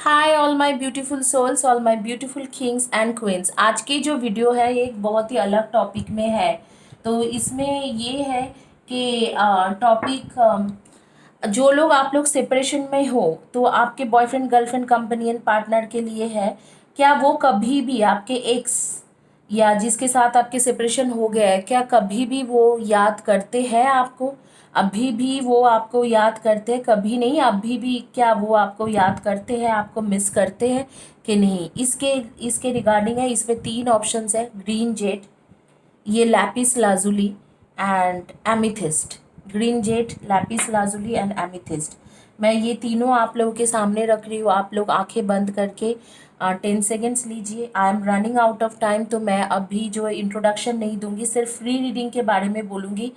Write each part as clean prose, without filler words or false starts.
Hi all my beautiful souls, all my beautiful kings and queens. आज की जो video है ये एक बहुत ही अलग टॉपिक में है। तो इसमें ये है कि टॉपिक जो लोग आप लोग सेपरेशन में हो तो आपके बॉयफ्रेंड गर्लफ्रेंड कंपेनियन पार्टनर के लिए है। क्या वो कभी भी आपके एक्स या जिसके साथ आपके सेपरेशन हो गया है, क्या कभी भी वो याद करते हैं आपको? अभी भी वो आपको याद करते हैं? कभी नहीं, अभी भी क्या वो आपको याद करते हैं, आपको मिस करते हैं कि नहीं? इसके इसके रिगार्डिंग है। इसमें तीन ऑप्शंस है: ग्रीन जेड, ये Lapis lazuli and amethyst. Green Z, Lapis lazuli and amethyst. मैं ये तीनों आप लोगों के सामने रख रही हूँ। आप लोग आंखें बंद करके 10 सेकेंड्स लीजिए। I am running out of time, तो मैं अभी जो इंट्रोडक्शन नहीं दूंगी, सिर्फ फ्री रीडिंग के बारे में बोलूँगी।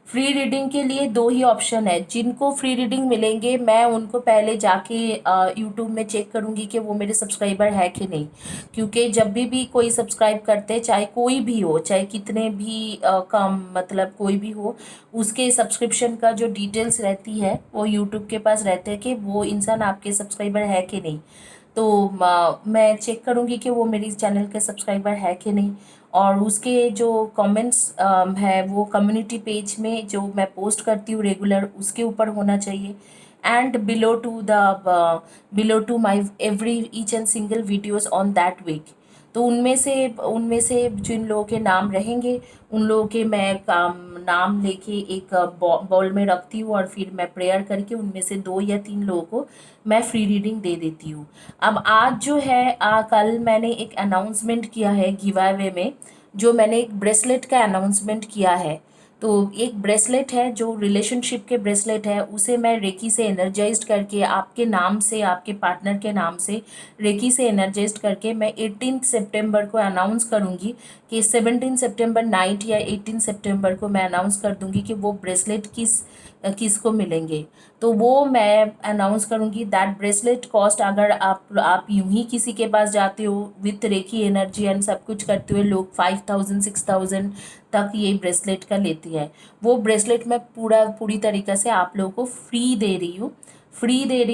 फ्री रीडिंग के लिए दो ही ऑप्शन है। जिनको फ्री रीडिंग मिलेंगे मैं उनको पहले जाके यूट्यूब में चेक करूँगी कि वो मेरे सब्सक्राइबर है कि नहीं। क्योंकि जब भी कोई सब्सक्राइब करते हैं, चाहे कोई भी हो, चाहे कितने भी कम, मतलब कोई भी हो, उसके सब्सक्रिप्शन का जो डिटेल्स रहती है वो यूट्यूब के पास रहते हैं कि वो इंसान आपके सब्सक्राइबर है कि नहीं। तो मैं चेक करूँगी कि वो मेरी चैनल के सब्सक्राइबर है कि नहीं। और उसके जो कमेंट्स है वो कम्युनिटी पेज में जो मैं पोस्ट करती हूँ रेगुलर, उसके ऊपर होना चाहिए। And below to my every each and single videos on that week. तो उनमें से जिन लोगों के नाम रहेंगे उन लोगों के मैं नाम लेके एक बॉल में रखती हूँ, और फिर मैं प्रेयर करके उनमें से 2 या 3 लोगों को मैं फ्री रीडिंग दे देती हूँ। अब आज जो है कल मैंने एक अनाउंसमेंट किया है गिव अवे में। जो मैंने एक ब्रेसलेट का अनाउंसमेंट किया है। तो एक ब्रेसलेट है जो रिलेशनशिप के ब्रेसलेट है, उसे मैं रेकी से एनर्जाइज्ड करके आपके नाम से, आपके पार्टनर के नाम से रेकी से एनर्जाइज्ड करके मैं 18 सितंबर को अनाउंस करूँगी कि 17 सितंबर नाइट या 18 सितंबर को मैं अनाउंस कर दूँगी कि वो ब्रेसलेट किसको मिलेंगे। तो वो मैं अनाउंस करूँगी। दैट ब्रेसलेट कॉस्ट, अगर आप यूं ही किसी के पास जाते हो विथ रेकी एनर्जी एंड सब कुछ करते हुए, लोग 5000 6000 तक ये ब्रेसलेट का लेती है। वो ब्रेसलेट मैं पूरी तरीक़े से आप लोगों को फ्री दे रही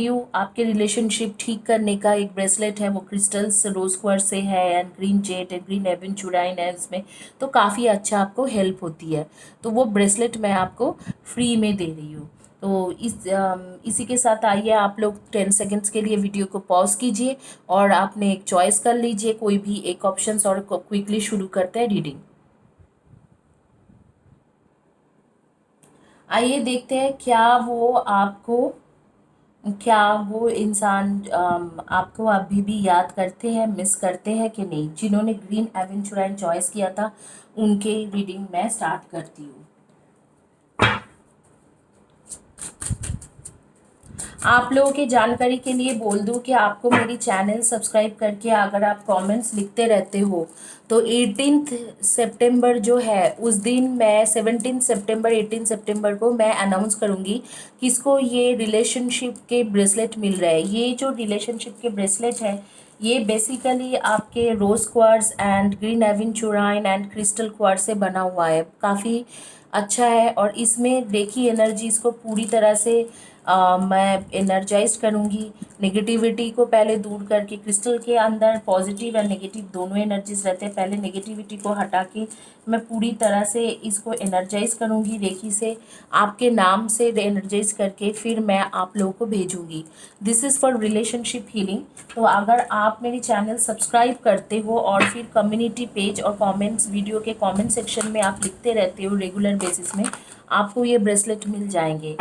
हूँ। आपके रिलेशनशिप ठीक करने का एक ब्रेसलेट है, वो क्रिस्टल्स रोज क्वार्ट्ज से है and green jade and green aventurine है इसमें। तो काफ़ी अच्छा आपको हेल्प होती है। तो वो ब्रेसलेट मैं आपको फ्री में दे रही हूँ। तो इसी के साथ आइए, आप लोग 10 सेकेंड्स के लिए वीडियो को पॉज कीजिए और आपने एक चॉइस कर लीजिए कोई भी एक ऑप्शंस, और क्विकली शुरू करते हैं रीडिंग। आइए देखते हैं क्या वो इंसान आपको अभी भी याद करते हैं, मिस करते हैं कि नहीं। जिन्होंने ग्रीन एवेंचुराइन चॉइस किया था उनके रीडिंग मैं स्टार्ट करती हूँ। आप लोगों की जानकारी के लिए बोल दूं कि आपको मेरी चैनल सब्सक्राइब करके अगर आप कमेंट्स लिखते रहते हो तो 18 सितंबर जो है उस दिन मैं 17 सितंबर 18 सितंबर को मैं अनाउंस करूंगी किसको ये रिलेशनशिप के ब्रेसलेट मिल रहा है। ये जो रिलेशनशिप के ब्रेसलेट है ये बेसिकली आपके rose quartz and green aventurine and crystal quartz से बना हुआ है। काफ़ी अच्छा है, और इसमें रेकी एनर्जी इसको पूरी तरह से मैं एनर्जाइज करूँगी। नेगेटिविटी को पहले दूर करके, क्रिस्टल के अंदर पॉजिटिव और नेगेटिव दोनों एनर्जीज रहते हैं, पहले नेगेटिविटी को हटा के मैं पूरी तरह से इसको एनर्जाइज करूँगी रेकी से, आपके नाम से एनर्जाइज करके फिर मैं आप लोगों को भेजूँगी। This is for relationship healing. तो अगर आप मेरी चैनल सब्सक्राइब करते हो और फिर कम्युनिटी पेज और कमेंट्स, वीडियो के कमेंट सेक्शन में आप लिखते रहते हो रेगुलर बेसिस में, आपको ये ब्रेसलेट मिल जाएंगे।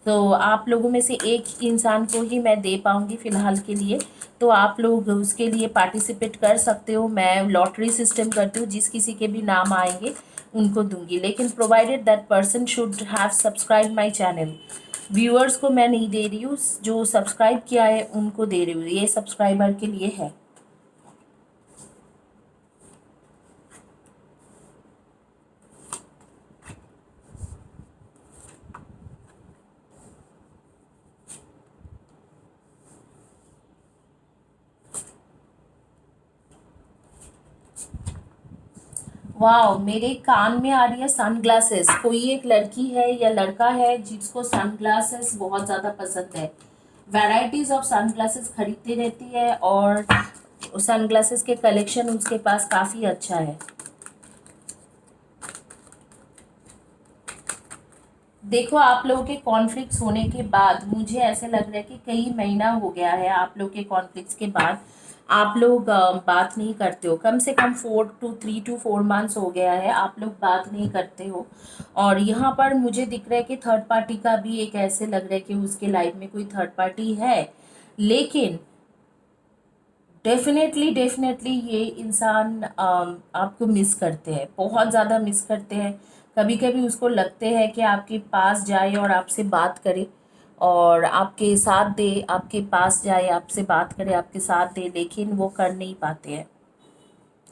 तो आप लोगों में से एक इंसान को ही मैं दे पाऊँगी फ़िलहाल के लिए। तो आप लोग उसके लिए पार्टिसिपेट कर सकते हो। मैं लॉटरी सिस्टम करती हूँ, जिस किसी के भी नाम आएंगे उनको दूंगी, लेकिन provided that person should have subscribe my channel. Viewers को मैं नहीं दे रही हूँ, जो सब्सक्राइब किया है उनको दे रही हूँ। ये सब्सक्राइबर के लिए है। वाह, मेरे कान में आ रही है सनग्लासेस। कोई एक लड़की है या लड़का है जिसको सनग्लासेस बहुत ज़्यादा पसंद है। वैरायटीज ऑफ सनग्लासेस खरीदती रहती है और सनग्लासेस के कलेक्शन उसके पास काफ़ी अच्छा है। देखो, आप लोगों के कॉन्फ्लिक्ट्स होने के बाद मुझे ऐसे लग रहा है कि कई महीना हो गया है आप लोग के कॉन्फ्लिक्ट्स के बाद आप लोग बात नहीं करते हो। कम से कम 3 to 4 मंथ्स हो गया है आप लोग बात नहीं करते हो। और यहाँ पर मुझे दिख रहा है कि थर्ड पार्टी का भी एक ऐसे लग रहा है कि उसके लाइफ में कोई थर्ड पार्टी है। लेकिन डेफिनेटली डेफिनेटली ये इंसान आपको मिस करते हैं, बहुत ज़्यादा मिस करते हैं। कभी कभी उसको लगते हैं कि आपके पास जाए और आपसे बात करे और आपके साथ दे, आपके पास जाए, आपसे बात करे, आपके साथ दे, लेकिन वो कर नहीं पाते हैं।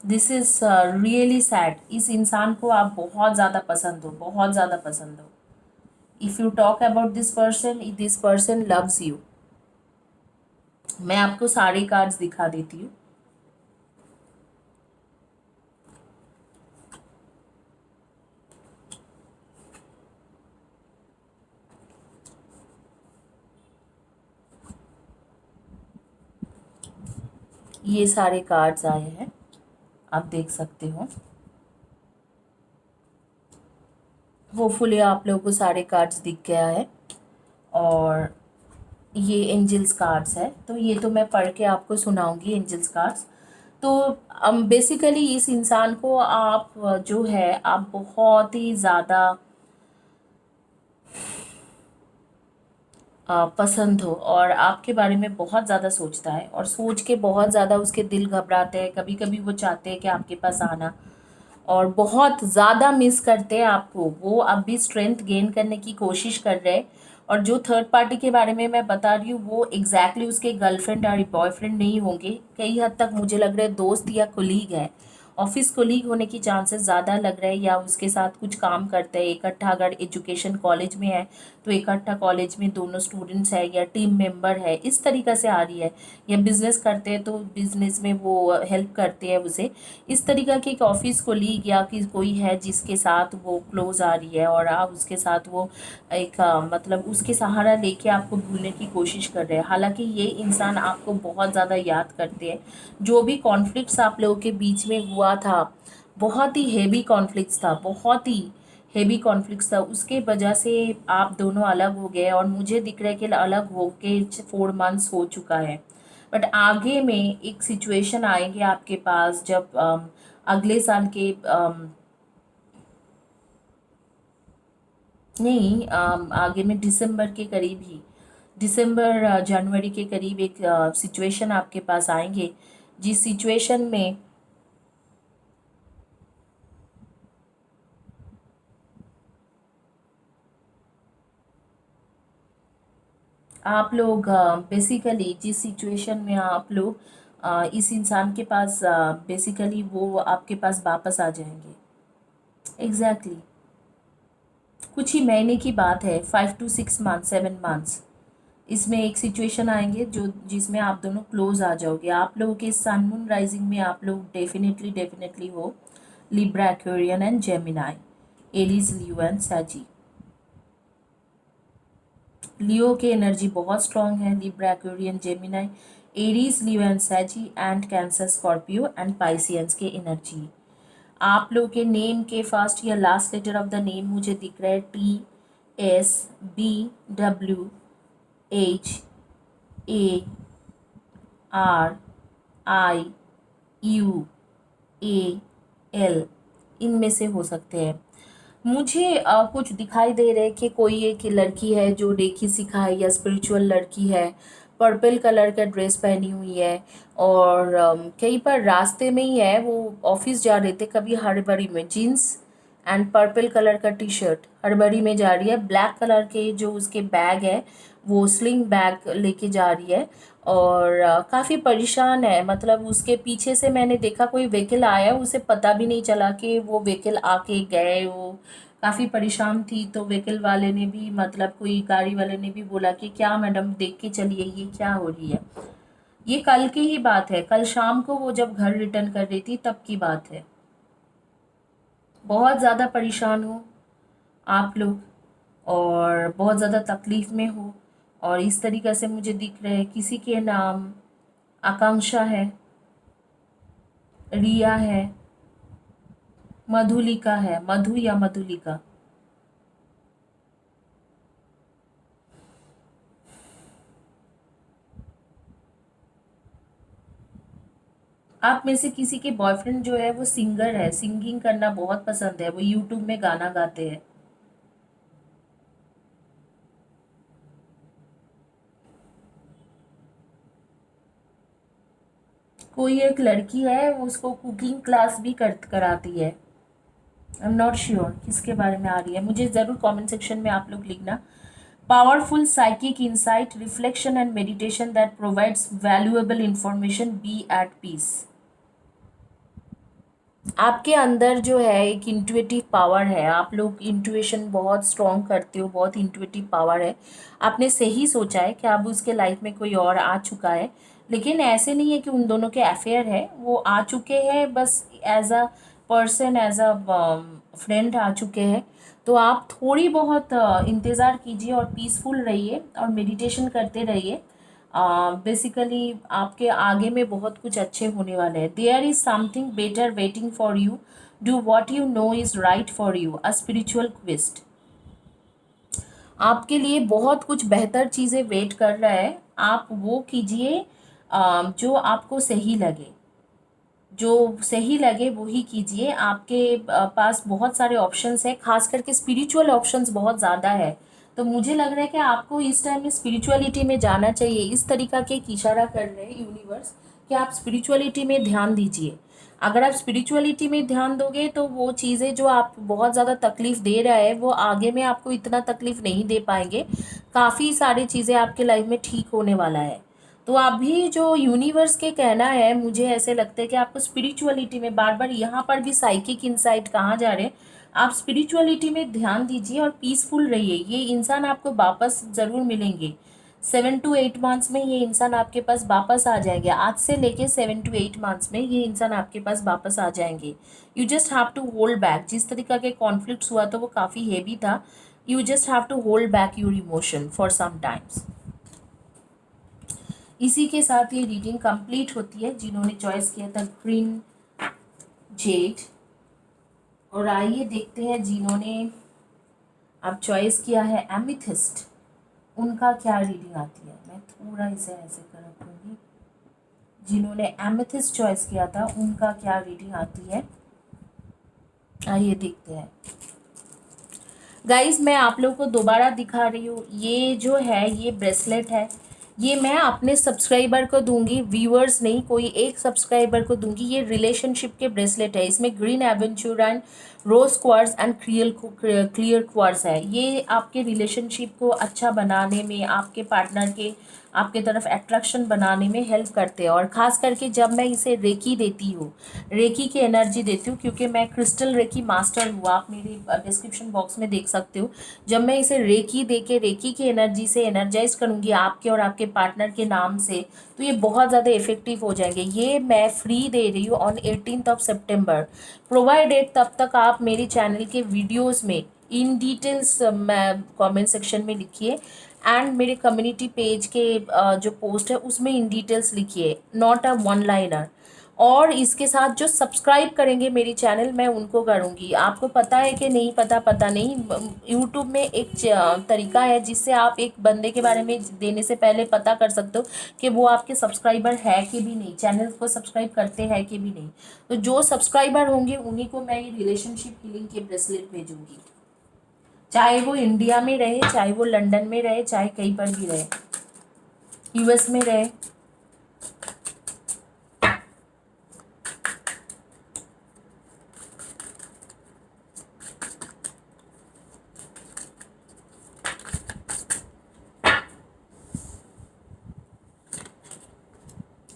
This is really sad. इस इंसान को आप बहुत ज़्यादा पसंद हो, बहुत ज़्यादा पसंद हो। If you talk about this person loves you. मैं आपको सारे कार्ड्स दिखा देती हूँ। ये सारे कार्ड्स आए हैं, आप देख सकते हो। होपफुली आप लोगों को सारे कार्ड्स दिख गया है। और ये एंजल्स कार्ड्स है, तो ये तो मैं पढ़ के आपको सुनाऊंगी एंजल्स कार्ड्स। तो बेसिकली इस इंसान को आप जो है आप बहुत ही ज़्यादा पसंद हो और आपके बारे में बहुत ज़्यादा सोचता है और सोच के बहुत ज़्यादा उसके दिल घबराते हैं। कभी कभी वो चाहते हैं कि आपके पास आना और बहुत ज़्यादा मिस करते हैं आपको। वो अब भी स्ट्रेंथ गेन करने की कोशिश कर रहे हैं। और जो थर्ड पार्टी के बारे में मैं बता रही हूँ वो एग्जैक्टली उसके गर्लफ्रेंड और बॉयफ्रेंड नहीं होंगे। कई हद तक मुझे लग रहा है दोस्त या कोलीग है, ऑफिस कोलीग होने की चांसेस ज़्यादा लग रहे हैं, या उसके साथ कुछ काम करते हैं इकट्ठा। अगर एजुकेशन कॉलेज में है तो इकट्ठा कॉलेज में दोनों स्टूडेंट्स है या टीम मेंबर है, इस तरीक़ा से आ रही है। या बिजनेस करते हैं तो बिजनेस में वो हेल्प करते हैं उसे। इस तरीक़ा की एक ऑफिस कोलीग या कि कोई है जिसके साथ वो क्लोज आ रही है और आप उसके साथ वो एक मतलब उसके सहारा लेके आपको भूलने की कोशिश कर रहे हैं। हालांकि ये इंसान आपको बहुत ज़्यादा याद करते हैं। जो भी कॉन्फ्लिक्ट्स आप लोगों के बीच में हुआ था, बहुत ही हेवी कॉन्फ्लिक्ट्स था, बहुत ही हेवी कॉन्फ्लिक्ट्स था, उसके वजह से आप दोनों अलग हो गए। और मुझे दिख रहा है कि अलग हो के 4 मंथ्स हो चुका है। बट आगे में एक सिचुएशन आएंगे आपके पास जब अगले साल के नहीं, आगे में दिसंबर के करीब ही, दिसंबर जनवरी के करीब एक सिचुएशन आपके पास आएंगे जिस सिचुएशन में आप लोग बेसिकली जिस सिचुएशन में आप लोग इस इंसान के पास बेसिकली वो आपके पास वापस आ जाएंगे। एग्जैक्टली कुछ ही महीने की बात है, 5 to 6 मंथ, 7 मंथ्स। इसमें एक सिचुएशन आएंगे जो जिसमें आप दोनों क्लोज आ जाओगे। आप लोगों के सन मून राइजिंग में आप लोग डेफिनेटली डेफिनेटली हो Libra, Aquarian and Gemini, Aries, Leo and सैजी। लियो की एनर्जी बहुत स्ट्रांग है, Libra, Aquarian, Gemini, Aries, Leo and सैजी and Cancer, Scorpio and Pisceans के एनर्जी। आप लोग के नेम के फर्स्ट या last letter of the name मुझे दिख रहा है TSBWHARIUAL, इनमें से हो सकते हैं। मुझे कुछ दिखाई दे रहे कि कोई एक लड़की है जो रेकी सिखाए या स्पिरिचुअल लड़की है, पर्पल कलर का ड्रेस पहनी हुई है। और कहीं पर रास्ते में ही है, वो ऑफिस जा रहे थे, कभी हड़बड़ी में जीन्स एंड पर्पल कलर का टी शर्ट, हड़बड़ी में जा रही है। ब्लैक कलर के जो उसके बैग है वो स्लिंग बैग लेके जा रही है और काफ़ी परेशान है। मतलब उसके पीछे से मैंने देखा कोई व्हीकल आया, उसे पता भी नहीं चला कि वो व्हीकल आके गए। वो काफ़ी परेशान थी तो व्हीकल वाले ने भी, मतलब कोई गाड़ी वाले ने भी बोला कि क्या मैडम देख के चलिए ये क्या हो रही है। ये कल की ही बात है, कल शाम को वो जब घर रिटर्न कर रही थी तब की बात है। बहुत ज़्यादा परेशान हो आप लोग और बहुत ज़्यादा तकलीफ़ में हो। और इस तरीक़े से मुझे दिख रहे हैं किसी के नाम आकांक्षा है, रिया है, मधुलिका है, मधु या मधुलिका। आप में से किसी के बॉयफ्रेंड जो है वो सिंगर है, सिंगिंग करना बहुत पसंद है, वो यूट्यूब में गाना गाते हैं। कोई एक लड़की है, वो उसको कुकिंग क्लास भी कराती है। आई एम नॉट श्योर किसके बारे में आ रही है, मुझे ज़रूर कमेंट सेक्शन में आप लोग लिखना। Powerful psychic insight, reflection and meditation that provides valuable information, be at peace. आपके अंदर जो है एक इंट्यूटिव पावर है, आप लोग इंट्यूशन बहुत स्ट्रॉन्ग करते हो, बहुत इंट्यूटिव पावर है। आपने सही सोचा है कि अब उसके लाइफ में कोई और आ चुका है, लेकिन ऐसे नहीं है कि उन दोनों के अफेयर है, वो आ चुके हैं बस as a person, as a friend आ चुके हैं। तो आप थोड़ी बहुत इंतज़ार कीजिए और पीसफुल रहिए और मेडिटेशन करते रहिए। बेसिकली आपके आगे में बहुत कुछ अच्छे होने वाले हैं। There is something better waiting for you, do what you know is right for you, a spiritual quest. आपके लिए बहुत कुछ बेहतर चीज़ें वेट कर रहा है, आप वो कीजिए जो आपको सही लगे, जो सही लगे वही कीजिए। आपके पास बहुत सारे ऑप्शंस है, खास करके स्पिरिचुअल ऑप्शंस बहुत ज़्यादा है। तो मुझे लग रहा है कि आपको इस टाइम में स्पिरिचुअलिटी में जाना चाहिए। इस तरीका के एक इशारा कर रहे हैं यूनिवर्स कि आप स्पिरिचुअलिटी में ध्यान दीजिए। अगर आप स्पिरिचुअलिटी में ध्यान दोगे तो वो चीज़ें जो आप बहुत ज़्यादा तकलीफ़ दे रहा है वो आगे में आपको इतना तकलीफ़ नहीं दे पाएंगे। काफ़ी सारी चीज़ें आपके लाइफ में ठीक होने वाला है। तो अभी जो यूनिवर्स के कहना है, मुझे ऐसे लगता है कि आपको स्पिरिचुअलिटी में, बार बार यहाँ पर भी साइकिक इंसाइट कहाँ जा रहे हैं, आप स्पिरिचुअलिटी में ध्यान दीजिए और पीसफुल रहिए। ये इंसान आपको वापस ज़रूर मिलेंगे। 7 to 8 मंथ्स में ये इंसान आपके पास वापस आ जाएंगे। आज से लेके 7 to 8 मंथ्स में ये इंसान आपके पास वापस आ जाएंगे। You just have to hold back. जिस तरीका के कॉन्फ्लिक्ट्स हुआ था वो काफ़ी हेवी था। You just have to hold back your emotion for some times. इसी के साथ ये रीडिंग कंप्लीट होती है। जिन्होंने चॉइस किया था ग्रीन जेड, और आइए देखते हैं जिन्होंने अब चॉइस किया है एमिथिस्ट, उनका क्या रीडिंग आती है। मैं थोड़ा इसे ऐसे कर रखूँगी। जिन्होंने एमिथिस्ट चॉइस किया था उनका क्या रीडिंग आती है, आइए देखते हैं। गाइज मैं आप लोगों को दोबारा दिखा रही हूँ, ये जो है ये ब्रेसलेट है, ये मैं अपने सब्सक्राइबर को दूंगी, व्यूअर्स नहीं, कोई एक सब्सक्राइबर को दूंगी। ये रिलेशनशिप के ब्रेसलेट है, इसमें green aventurine and rose quartz and clear quartz है। ये आपके रिलेशनशिप को अच्छा बनाने में, आपके पार्टनर के आपके तरफ अट्रैक्शन बनाने में हेल्प करते हैं। और ख़ास करके जब मैं इसे रेकी देती हूँ, रेकी की एनर्जी देती हूँ, क्योंकि मैं क्रिस्टल रेकी मास्टर हूँ, आप मेरे डिस्क्रिप्शन बॉक्स में देख सकते हो। जब मैं इसे रेकी दे के रेकी की एनर्जी से एनर्जाइज करूँगी आपके और आपके पार्टनर के नाम से, तो ये बहुत ज़्यादा इफेक्टिव हो जाएंगे। ये मैं फ्री दे रही हूँ ऑन 18 सितंबर। प्रोवाइडेड तब तक आप मेरे चैनल के वीडियोज़ में इन डिटेल्स कमेंट सेक्शन में लिखिए, एंड मेरे कम्युनिटी पेज के जो पोस्ट है उसमें इन डिटेल्स लिखिए, नॉट अ वन लाइनर। और इसके साथ जो सब्सक्राइब करेंगे मेरी चैनल, मैं उनको करूँगी। आपको पता है कि नहीं पता, पता नहीं, यूट्यूब में एक तरीका है जिससे आप एक बंदे के बारे में देने से पहले पता कर सकते हो कि वो आपके सब्सक्राइबर है कि भी नहीं, चैनल को सब्सक्राइब करते हैं कि भी नहीं। तो जो सब्सक्राइबर होंगे उन्हीं को मैं ये रिलेशनशिप हीलिंग के ब्रेसलेट भेजूँगी, चाहे वो इंडिया में रहे, चाहे वो लंदन में रहे, चाहे कहीं पर भी रहे, यूएस में रहे।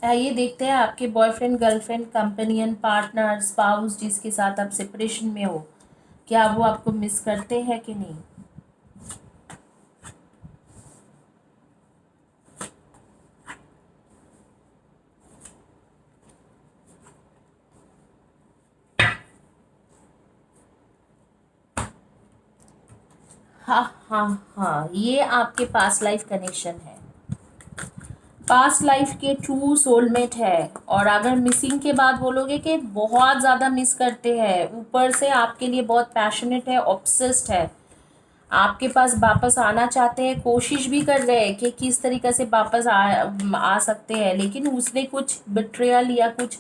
आइए देखते हैं आपके boyfriend, girlfriend, companion, partner, spouse जिसके साथ आप सेपरेशन में हो, क्या वो आपको मिस करते हैं कि नहीं। हाँ हाँ हाँ, ये आपके पास्ट लाइफ कनेक्शन है, पास्ट लाइफ के ट्रू सोलमेट है। और अगर मिसिंग के बाद बोलोगे कि बहुत ज़्यादा मिस करते हैं, ऊपर से आपके लिए बहुत पैशनेट है, ऑब्सेस्ड है, आपके पास वापस आना चाहते हैं, कोशिश भी कर रहे हैं कि किस तरीके से वापस आ सकते हैं, लेकिन उसने कुछ बिट्रेयल या कुछ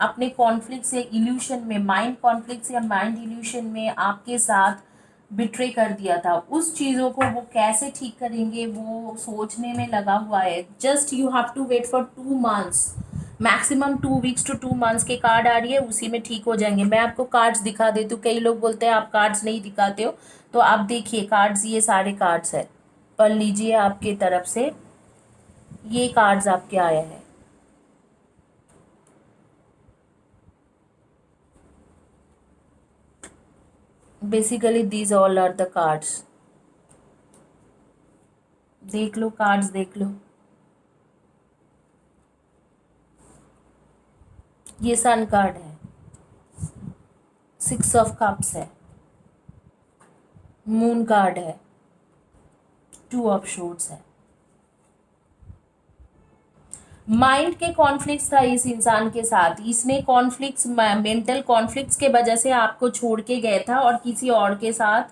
अपने कॉन्फ्लिक्ट या इल्यूशन में, माइंड कॉन्फ्लिक्ट या माइंड इल्यूशन में आपके साथ बिट्रे कर दिया था। उस चीज़ों को वो कैसे ठीक करेंगे वो सोचने में लगा हुआ है। Just you have to wait for 2 months, maximum 2 weeks to 2 months के कार्ड आ रही है, उसी में ठीक हो जाएंगे। मैं आपको कार्ड्स दिखा देती हूँ, कई लोग बोलते हैं आप कार्ड्स नहीं दिखाते हो, तो आप देखिए कार्ड्स, ये सारे कार्ड्स है, पढ़ लीजिए आपके तरफ से, ये कार्ड्स आपके आए हैं। Basically these all are the cards. देख लो कार्ड्स, देख लो, ये सन कार्ड है, 6 ऑफ कप्स है, मून कार्ड है, 2 ऑफ शोर्ट्स है। माइंड के कॉन्फ्लिक्ट्स था इस इंसान के साथ, इसने कॉन्फ्लिक्ट्स, मेंटल कॉन्फ्लिक्ट्स के वजह से आपको छोड़ के गया था और किसी और के साथ,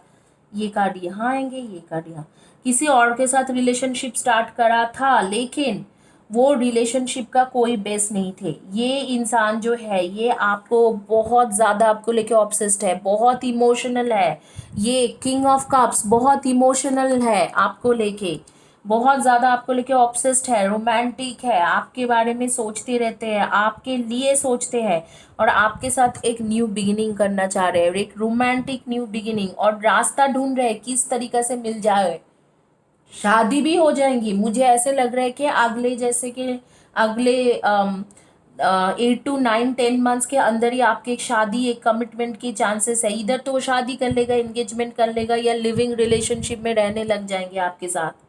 ये कार्ड यहाँ आएंगे, ये कार्ड यहाँ, किसी और के साथ रिलेशनशिप स्टार्ट करा था, लेकिन वो रिलेशनशिप का कोई बेस नहीं थे। ये इंसान जो है ये आपको बहुत ज़्यादा, आपको लेके ऑब्सेस्ड है, बहुत इमोशनल है, ये किंग ऑफ कप्स बहुत इमोशनल है आपको लेके, बहुत ज़्यादा आपको लेके ऑब्सेस्ड है, रोमांटिक है, आपके बारे में सोचते रहते हैं, आपके लिए सोचते हैं, और आपके साथ एक न्यू बिगिनिंग करना चाह रहे हैं, एक रोमांटिक न्यू बिगिनिंग, और रास्ता ढूंढ रहे हैं किस तरीके से मिल जाए, शादी भी हो जाएंगी। मुझे ऐसे लग रहा है कि अगले, जैसे कि अगले 8 to 9 10 मंथ्स के अंदर ही आपकी एक शादी, एक कमिटमेंट की चांसेस है। इधर तो वो शादी कर लेगा, एंगेजमेंट कर लेगा, या लिविंग रिलेशनशिप में रहने लग जाएंगे आपके साथ।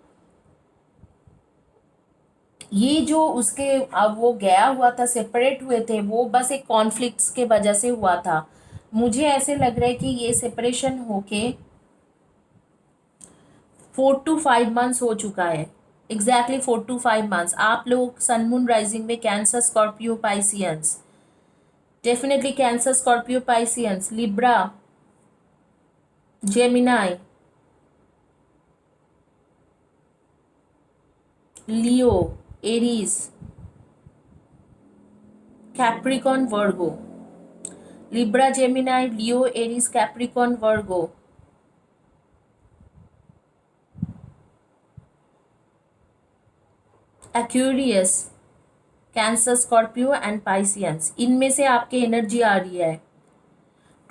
ये जो उसके, अब वो गया हुआ था, सेपरेट हुए थे, वो बस एक कॉन्फ्लिक्ट्स के वजह से हुआ था। मुझे ऐसे लग रहा है कि ये सेपरेशन होके 4 to 5 मंथ्स हो चुका है, एग्जैक्टली 4 to 5 मंथ्स। आप लोग सन मून राइजिंग में cancer, Scorpio, Pisceans, definitely cancer, Scorpio, Pisceans, Libra, Gemini, Leo, Aries, Capricorn, Virgo, Libra, Gemini, Leo, Aries, Capricorn, Virgo, Aquarius, cancer, Scorpio and Pisceans. इनमें से आपकी energy आ रही है,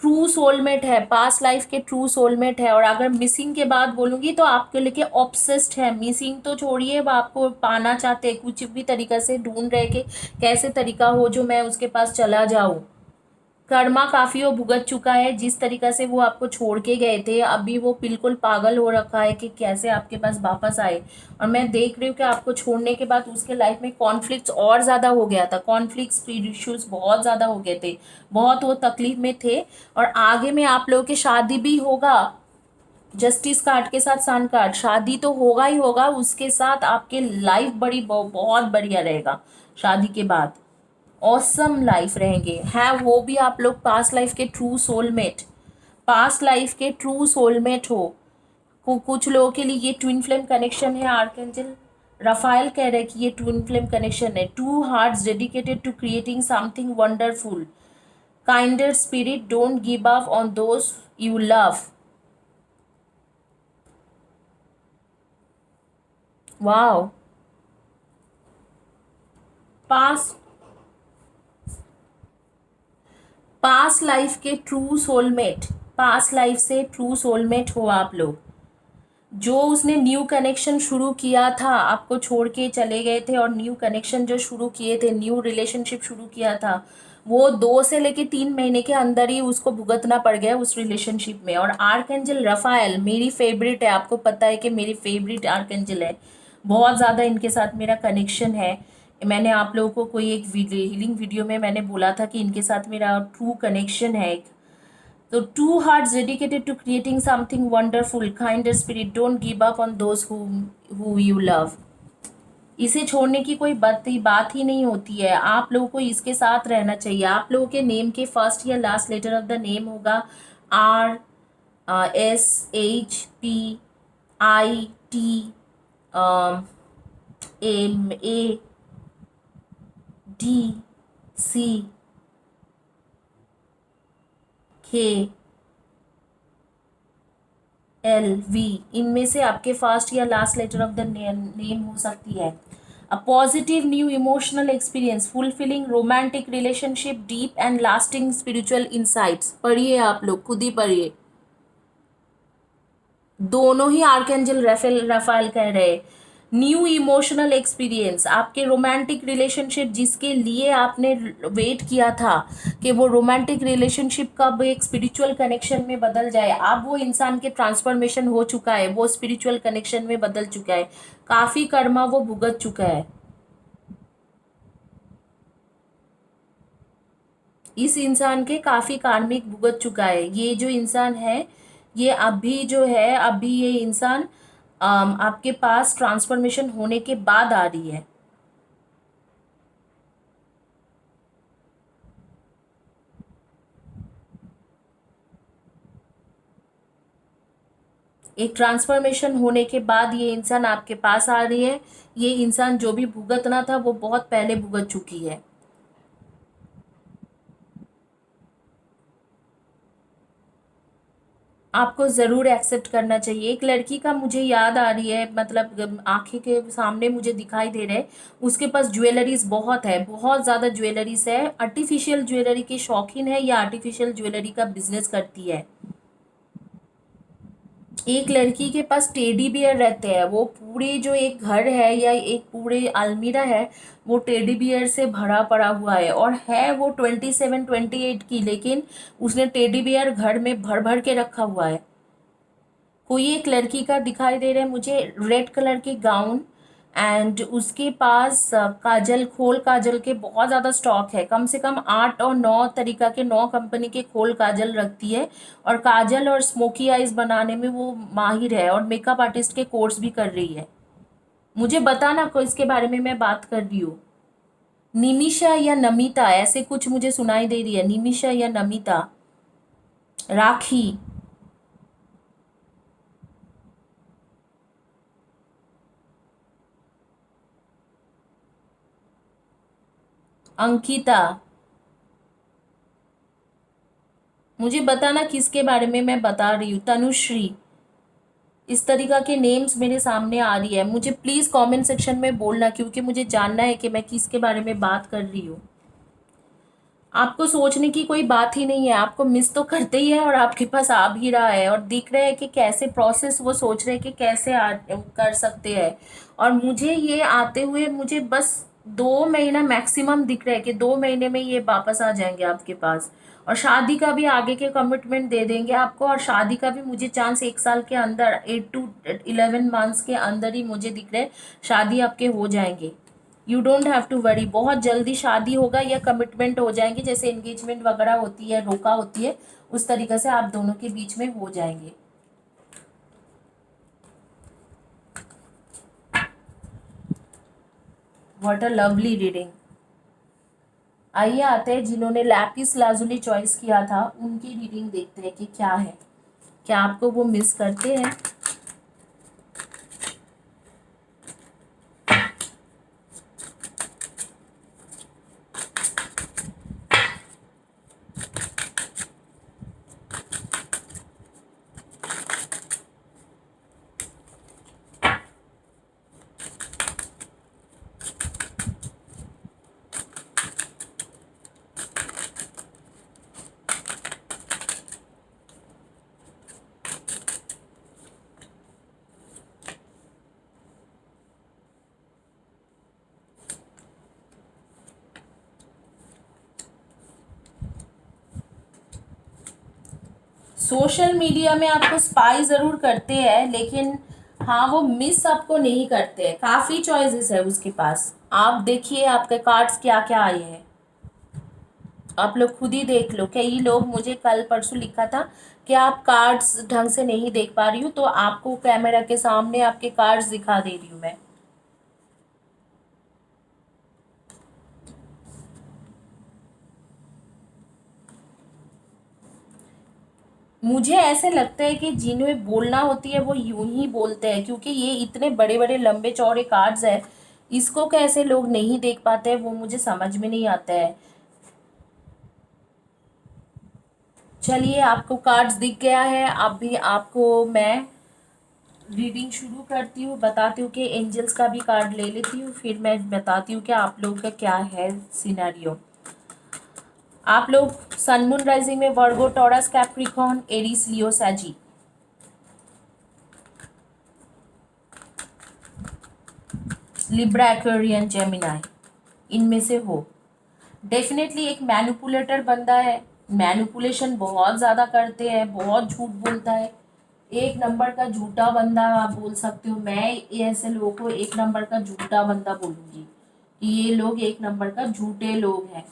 true soulmate है, past life के true soulmate है। और अगर मिसिंग के बाद बोलूँगी तो आपके लेके ऑब्सेस्ड है, मिसिंग तो छोड़िए, वो आपको पाना चाहते हैं, कुछ भी तरीका से ढूंढ रहे कि कैसे तरीका हो जो मैं उसके पास चला जाऊँ। कर्मा काफ़ी वो भुगत चुका है, जिस तरीका से वो आपको छोड़ के गए थे, अभी वो बिल्कुल पागल हो रखा है कि कैसे आपके पास वापस आए। और मैं देख रही हूँ कि आपको छोड़ने के बाद उसके लाइफ में कॉन्फ्लिक्ट्स और ज़्यादा हो गया था, कॉन्फ्लिक्ट्स इश्यूज बहुत ज़्यादा हो गए थे, बहुत वो तकलीफ में थे। और आगे में आप लोगों की शादी भी होगा, जस्टिस कार्ड के साथ सन कार्ड, शादी तो होगा ही होगा, उसके साथ आपके लाइफ बड़ी बहुत बढ़िया रहेगा शादी के बाद, ऑसम लाइफ रहेंगे। है वो भी आप लोग पास्ट लाइफ के ट्रू सोलमेट, पास्ट लाइफ के ट्रू सोलमेट हो। कुछ लोगों के लिए ये ट्विन फ्लेम कनेक्शन है। आर्कएंजल रफाइल कह रहे हैं कि ये ट्विन फ्लेम कनेक्शन है। Two hearts dedicated to creating something wonderful, kinder spirit, don't give up on those you love. Wow, past past life के ट्रू सोलमेट, पास्ट लाइफ से true soulmate हो आप लोग। जो उसने न्यू कनेक्शन शुरू किया था, आपको छोड़ के चले गए थे, और न्यू कनेक्शन जो शुरू किए थे, न्यू रिलेशनशिप शुरू किया था, वो 2 से लेके 3 महीने के अंदर ही उसको भुगतना पड़ गया उस रिलेशनशिप में। और आर्कएंजल रफाएल मेरी फेवरेट है, आपको पता है कि मेरी फेवरेट आर्कएंजल है, बहुत ज़्यादा इनके साथ मेरा कनेक्शन है। मैंने आप लोगों को कोई एक हीलिंग वीडियो में मैंने बोला था कि इनके साथ मेरा ट्रू कनेक्शन है। तो two hearts dedicated to creating something wonderful, kinder spirit, don't give up on those who you love. इसे छोड़ने की कोई बात ही नहीं होती है, आप लोगों को इसके साथ रहना चाहिए। आप लोगों के नेम के फर्स्ट या last letter of the name होगा आर, SHPIT, ADCKLV। इनमें से आपके फर्स्ट या last letter of the name हो सकती है। A positive new emotional experience, fulfilling romantic relationship, deep and lasting spiritual insights. पढ़िए, आप लोग खुद ही पढ़िए। दोनों ही आर्कएंजल राफेल कह रहे। न्यू इमोशनल एक्सपीरियंस, आपके रोमांटिक रिलेशनशिप जिसके लिए आपने वेट किया था कि वो रोमांटिक रिलेशनशिप कब एक स्पिरिचुअल कनेक्शन में बदल जाए, अब वो इंसान के ट्रांसफॉर्मेशन हो चुका है, वो स्पिरिचुअल कनेक्शन में बदल चुका है, काफ़ी कर्मा वो भुगत चुका है। इस इंसान के काफ़ी कार्मिक भुगत चुका है। ये जो इंसान है, ये अभी जो है, अभी ये इंसान आपके पास ट्रांसफॉर्मेशन होने के बाद आ रही है। एक ट्रांसफॉर्मेशन होने के बाद ये इंसान आपके पास आ रही है। ये इंसान जो भी भुगतना था वो बहुत पहले भुगत चुकी है। आपको ज़रूर एक्सेप्ट करना चाहिए। एक लड़की का मुझे याद आ रही है, मतलब आंखें के सामने मुझे दिखाई दे रहा है, उसके पास ज्वेलरीज बहुत है, बहुत ज़्यादा ज्वेलरीज है। आर्टिफिशियल ज्वेलरी की शौकीन है या आर्टिफिशियल ज्वेलरी का बिजनेस करती है। एक लड़की के पास टेडी बियर रहते हैं, वो पूरे जो एक घर है या एक पूरे अलमीरा है वो टेडी बियर से भरा पड़ा हुआ है, और है वो 27-28 की, लेकिन उसने टेडी बियर घर में भर भर के रखा हुआ है। कोई एक लड़की का दिखाई दे रहा है मुझे, रेड कलर की गाउन, एंड उसके पास काजल, खोल काजल के बहुत ज़्यादा स्टॉक है, कम से कम 8 और 9 तरीका के, 9 कंपनी के खोल काजल रखती है, और काजल और स्मोकी आइज बनाने में वो माहिर है, और मेकअप आर्टिस्ट के कोर्स भी कर रही है। मुझे बताना को इसके बारे में मैं बात कर रही हूँ। निमिषा या नमिता ऐसे कुछ मुझे सुनाई दे रही है, निमिषा या नमिता। राखी, अंकिता। मुझे बताना किसके बारे में मैं बता रही हूँ। तनुश्री, इस तरीका के नेम्स मेरे सामने आ रही है। मुझे प्लीज़ कमेंट सेक्शन में बोलना, क्योंकि मुझे जानना है कि मैं किसके बारे में बात कर रही हूँ। आपको सोचने की कोई बात ही नहीं है, आपको मिस तो करते ही है और आपके पास आ भी रहा है, और दिख रहा है कि कैसे प्रोसेस वो सोच रहे हैं कि कैसे कर सकते हैं। और मुझे ये आते हुए मुझे बस 2 महीना मैक्सिमम दिख रहा है कि 2 महीने में ये वापस आ जाएंगे आपके पास, और शादी का भी आगे के कमिटमेंट दे देंगे आपको, और शादी का भी मुझे चांस 1 साल के अंदर, 8 to 11 मंथ्स के अंदर ही मुझे दिख रहा है शादी आपके हो जाएंगे। You don't have to worry, बहुत जल्दी शादी होगा या कमिटमेंट हो जाएंगे, जैसे एंगेजमेंट वगैरह होती है, रोका होती है, उस तरीके से आप दोनों के बीच में हो जाएंगे। What a lovely reading. आइए आते हैं जिन्होंने लैपिस लाजुली चॉइस किया था, उनकी रीडिंग देखते हैं कि क्या है, क्या आपको वो मिस करते हैं। सोशल मीडिया में आपको स्पाई ज़रूर करते हैं, लेकिन हाँ वो मिस आपको नहीं करते हैं। काफ़ी चॉइसेस है उसके पास। आप देखिए आपके कार्ड्स क्या क्या आए हैं। आप लोग खुद ही देख लो। कई लोग मुझे कल परसों लिखा था कि आप कार्ड्स ढंग से नहीं देख पा रही हूँ, तो आपको कैमरा के सामने आपके कार्ड्स दिखा दे रही हूँ मैं। मुझे ऐसे लगता है कि जिन्हें बोलना होती है वो यूं ही बोलते हैं, क्योंकि ये इतने बड़े बड़े लंबे चौड़े कार्ड्स है, इसको कैसे लोग नहीं देख पाते हैं वो मुझे समझ में नहीं आता है। चलिए, आपको कार्ड्स दिख गया है। अभी आपको मैं रीडिंग शुरू करती हूँ, बताती हूँ कि एंजल्स का भी कार्ड ले लेती हूँ, फिर मैं बताती हूँ कि आप लोगों का क्या है सिनेरियो। आप लोग सन मून राइजिंग में वर्गो, टॉरस, कैप्रिकॉर्न, एरीज, लियो, सैजी, लिब्रा, एक्वेरियन, जेमिनाई, इनमें से हो। डेफिनेटली एक मैनिपुलेटर बंदा है, मैनिपुलेशन बहुत ज़्यादा करते हैं, बहुत झूठ बोलता है, एक नंबर का झूठा बंदा आप बोल सकते हो। मैं ऐसे लोगों को एक नंबर का झूठा बंदा बोलूँगी कि ये लोग एक नंबर का झूठे लोग हैं।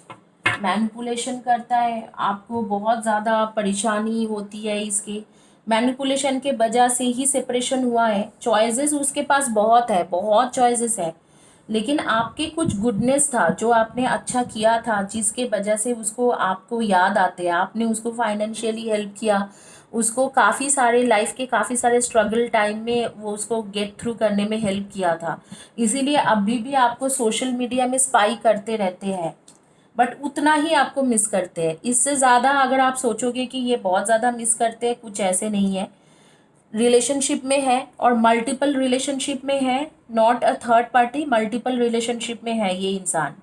मैनिपुलेशन करता है, आपको बहुत ज़्यादा परेशानी होती है इसके मैनिपुलेशन के वजह से ही सेपरेशन हुआ है। चॉइसेस उसके पास बहुत है, बहुत चॉइसेस है, लेकिन आपके कुछ गुडनेस था जो आपने अच्छा किया था, जिसके वजह से उसको आपको याद आते हैं। आपने उसको फाइनेंशियली हेल्प किया, उसको काफ़ी सारे लाइफ के काफ़ी सारे स्ट्रगल टाइम में वो उसको गेट थ्रू करने में हेल्प किया था। इसीलिए अभी भी आपको सोशल मीडिया में स्पाई करते रहते हैं, बट उतना ही आपको मिस करते हैं। इससे ज़्यादा अगर आप सोचोगे कि ये बहुत ज़्यादा मिस करते हैं, कुछ ऐसे नहीं है। रिलेशनशिप में है और मल्टीपल रिलेशनशिप में है, not a third party, multiple relationship में है ये इंसान।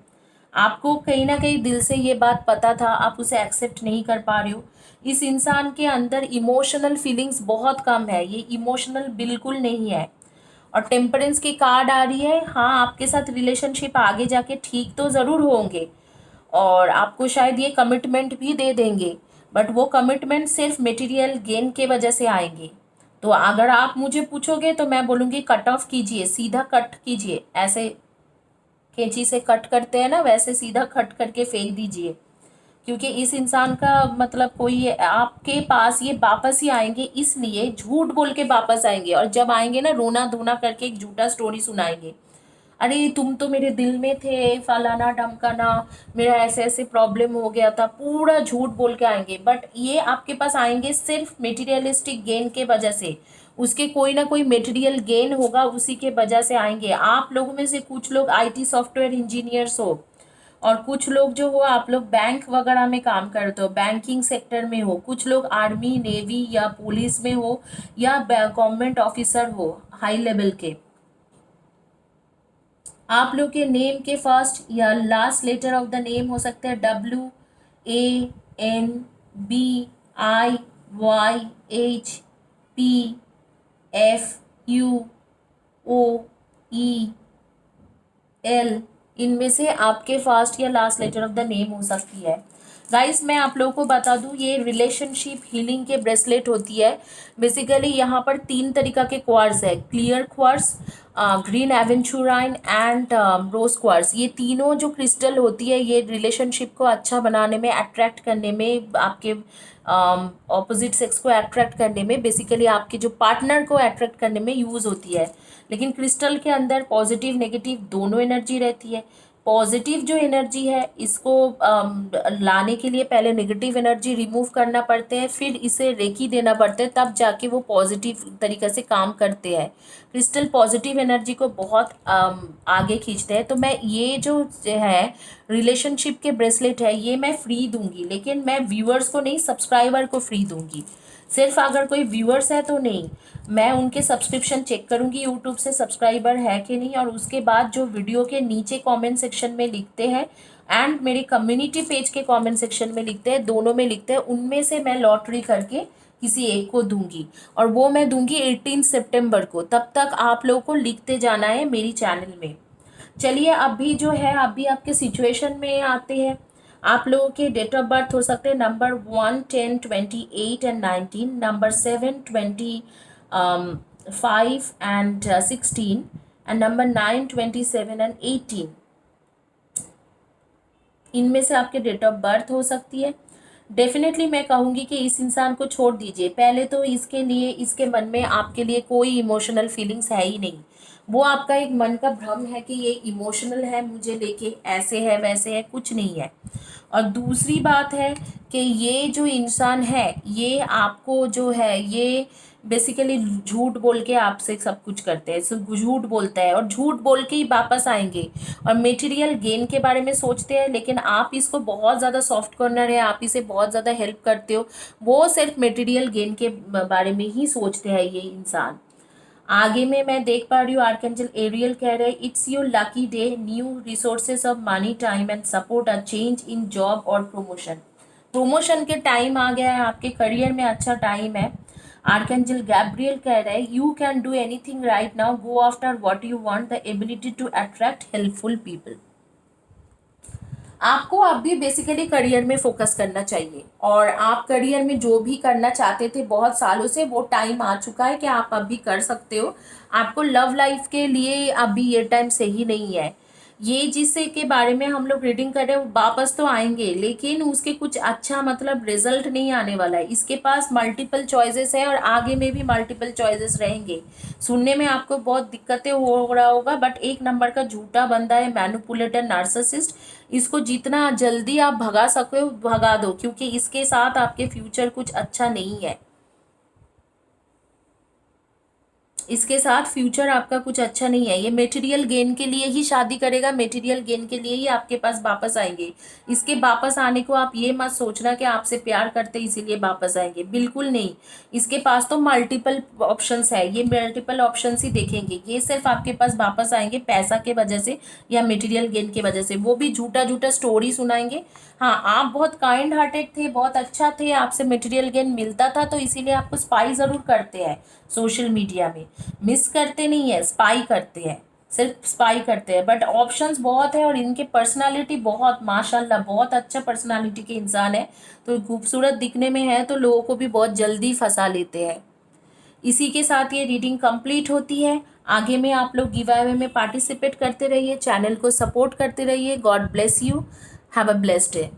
आपको कहीं ना कहीं दिल से ये बात पता था, आप उसे एक्सेप्ट नहीं कर पा रहे हो। इस इंसान के अंदर इमोशनल फीलिंग्स बहुत कम है, ये इमोशनल बिल्कुल नहीं है। और टेम्परेंस की कार्ड आ रही है। हाँ, आपके साथ रिलेशनशिप आगे जाके ठीक तो ज़रूर होंगे और आपको शायद ये कमिटमेंट भी दे देंगे, बट वो कमिटमेंट सिर्फ मटेरियल गेन के वजह से आएंगे। तो अगर आप मुझे पूछोगे तो मैं बोलूँगी कट ऑफ कीजिए, सीधा कट कीजिए। ऐसे कैंची से कट करते हैं ना, वैसे सीधा कट करके फेंक दीजिए, क्योंकि इस इंसान का मतलब कोई आपके पास ये वापस ही आएंगे, इसलिए झूठ बोल के वापस आएंगे। और जब आएंगे ना, रोना धोना करके एक झूठा स्टोरी सुनाएंगे। अरे तुम तो मेरे दिल में थे, फलाना ढमकाना, मेरा ऐसे ऐसे प्रॉब्लम हो गया था, पूरा झूठ बोल के आएंगे। बट ये आपके पास आएंगे सिर्फ मेटीरियलिस्टिक गेन के वजह से, उसके कोई ना कोई मेटेरियल गेन होगा, उसी के वजह से आएंगे। आप लोगों में से कुछ लोग आईटी सॉफ्टवेयर इंजीनियर्स हो, और कुछ लोग जो हो आप लोग बैंक वगैरह में काम करते हो, बैंकिंग सेक्टर में हो, कुछ लोग आर्मी, नेवी या पुलिस में हो, या गवर्नमेंट ऑफिसर हो हाई लेवल के। आप लोग के नेम के फर्स्ट या last letter of the name हो सकते हैं WANBIYHPFUOEL, इनमें से आपके फर्स्ट या last letter of the name हो सकती है। गाइस, मैं आप लोगों को बता दूं, ये रिलेशनशिप हीलिंग के ब्रेसलेट होती है। बेसिकली यहाँ पर 3 तरीका के क्वार्ट्स है, clear quartz, green aventurine and rose quartz. ये तीनों जो क्रिस्टल होती है, ये रिलेशनशिप को अच्छा बनाने में, अट्रैक्ट करने में, आपके ऑपोजिट सेक्स को अट्रैक्ट करने में, बेसिकली आपके जो पार्टनर को अट्रैक्ट करने में यूज़ होती है। लेकिन क्रिस्टल के अंदर पॉजिटिव नेगेटिव दोनों एनर्जी रहती है। पॉजिटिव जो एनर्जी है, इसको लाने के लिए पहले नेगेटिव एनर्जी रिमूव करना पड़ते हैं, फिर इसे रेकी देना पड़ता है, तब जाके वो पॉजिटिव तरीके से काम करते हैं। क्रिस्टल पॉजिटिव एनर्जी को बहुत आगे खींचते हैं। तो मैं ये जो है रिलेशनशिप के ब्रेसलेट है, ये मैं फ्री दूंगी, लेकिन मैं व्यूअर्स को नहीं, सब्सक्राइबर को फ्री दूंगी। सिर्फ अगर कोई व्यूअर्स है तो नहीं, मैं उनके सब्सक्रिप्शन चेक करूंगी यूट्यूब से, सब्सक्राइबर है कि नहीं, और उसके बाद जो वीडियो के नीचे कमेंट सेक्शन में लिखते हैं एंड मेरे कम्युनिटी पेज के कमेंट सेक्शन में लिखते हैं, दोनों में लिखते हैं, उनमें से मैं लॉटरी करके किसी एक को दूंगी, और वो मैं दूंगी 18 सितंबर को। तब तक आप लोगों को लिखते जाना है मेरी चैनल में। चलिए, अभी जो है, अभी आपके सिचुएशन में आते हैं। आप लोगों के डेट ऑफ बर्थ हो सकते हैं number 1, 10, 28 and 19, number 7, 25 and 16, and number 9, 27 and 18। इनमें से आपके डेट ऑफ बर्थ हो सकती है। डेफिनेटली मैं कहूँगी कि इस इंसान को छोड़ दीजिए। पहले तो इसके लिए, इसके मन में आपके लिए कोई इमोशनल फीलिंग्स है ही नहीं। वो आपका एक मन का भ्रम है कि ये इमोशनल है मुझे लेके, ऐसे है वैसे है, कुछ नहीं है। और दूसरी बात है कि ये जो इंसान है ये आपको जो है ये बेसिकली झूठ बोल के आपसे सब कुछ करते हैं, सिर्फ झूठ बोलता है और झूठ बोल के ही वापस आएंगे। और मटेरियल गेन के बारे में सोचते हैं, लेकिन आप इसको बहुत ज़्यादा सॉफ्ट कॉर्नर है, आप इसे बहुत ज़्यादा हेल्प करते हो। वो सिर्फ मटेरियल गेन के बारे में ही सोचते हैं ये इंसान। आगे में मैं देख पा रही हूँ आर्कएंजल एरियल कह रहे हैं, it's your lucky day, new resources of money, time and support, a change in job और प्रमोशन। प्रमोशन के टाइम आ गया है, आपके करियर में अच्छा टाइम है। आर्कएंजल गैब्रियल कह रहे हैं, you can do anything right now, go after what you want, the ability to attract helpful people. आपको अभी बेसिकली करियर में फोकस करना चाहिए, और आप करियर में जो भी करना चाहते थे बहुत सालों से, वो टाइम आ चुका है कि आप अभी कर सकते हो। आपको लव लाइफ के लिए अभी ये टाइम सही नहीं है। ये जिससे के बारे में हम लोग रीडिंग कर रहे हैं वो वापस तो आएंगे, लेकिन उसके कुछ अच्छा मतलब रिजल्ट नहीं आने वाला है। इसके पास मल्टीपल चॉइसेस है और आगे में भी मल्टीपल चॉइसेस रहेंगे। सुनने में आपको बहुत दिक्कतें हो रहा होगा, बट एक नंबर का झूठा बंदा है, मैनिपुलेटर, नार्सिसिस्ट। इसको जितना जल्दी आप भगा सको भगा दो, क्योंकि इसके साथ आपके फ्यूचर कुछ अच्छा नहीं है। इसके साथ फ्यूचर आपका कुछ अच्छा नहीं है। ये मटेरियल गेन के लिए ही शादी करेगा, मटेरियल गेन के लिए ही आपके पास वापस आएंगे। इसके वापस आने को आप ये मत सोचना कि आपसे प्यार करते इसीलिए वापस आएंगे, बिल्कुल नहीं। इसके पास तो मल्टीपल ऑप्शंस है, ये मल्टीपल ऑप्शंस ही देखेंगे। ये सिर्फ आपके पास वापस आएंगे पैसा के वजह से या मटेरियल गेन की वजह से, वो भी झूठा झूठा स्टोरी सुनाएंगे। हाँ, आप बहुत काइंड हार्टेड थे, बहुत अच्छा थे, आपसे मटेरियल गेन मिलता था, तो इसीलिए आपको स्पाई ज़रूर करते हैं सोशल मीडिया में। मिस करते नहीं है, स्पाई करते हैं, सिर्फ स्पाई करते हैं। बट ऑप्शंस बहुत है और इनके पर्सनालिटी बहुत माशाल्लाह बहुत अच्छा पर्सनालिटी के इंसान है। तो खूबसूरत दिखने में है तो लोगों को भी बहुत जल्दी फंसा लेते हैं। इसी के साथ ये रीडिंग कंप्लीट होती है। आगे में आप लोग गिव अवे में पार्टिसिपेट करते रहिए, चैनल को सपोर्ट करते रहिए। God bless you, have a blessed day.